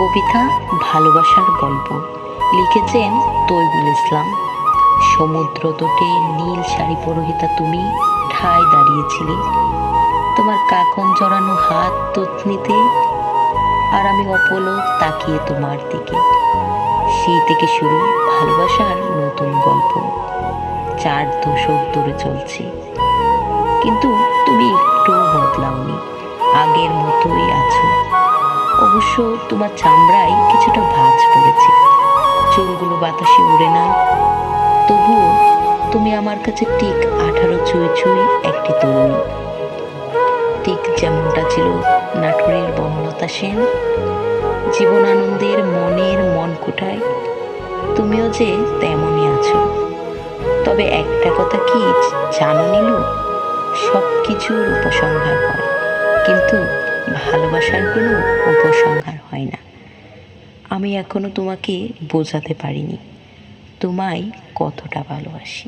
কবিতা ভালোবাসার গল্প লিখেছেন তৈবুল ইসলাম। সমুদ্র তটে নীল শাড়ি পরহিতা তুমি ঠায় দাঁড়িয়েছিলে, তোমার কাকন জড়ানো হাত তৎনিতে, আর আমি অপলক তাকিয়ে তোমার দিকে। সেই থেকে শুরু ভালোবাসার নতুন গল্প। 4 দশক ধরে চলছে, কিন্তু তুমি একটুও বদলাওনি, আগের মতোই আছো। অবশ্য তোমার চামড়ায় কিছুটা ভাঁজ পড়েছে, চুলগুলো বাতাসে উড়ে না, তবুও তুমি আমার কাছে ঠিক 18 ছুঁই ছুঁই একটি তরুণী। ঠিক যেমনটা ছিল নাটোরের বনলতা সেন, জীবনানন্দের মনের মন কোটায়, তুমিও যে তেমনই আছো। তবে একটা কথা কি জানো নীলু, সব কিছুর উপসংহার হয়, কিন্তু ভালোবাসার কোনো উপসংহার হয় না। আমি এখনো তোমাকে বোঝাতে পারিনি তোমায় কতটা ভালোবাসি।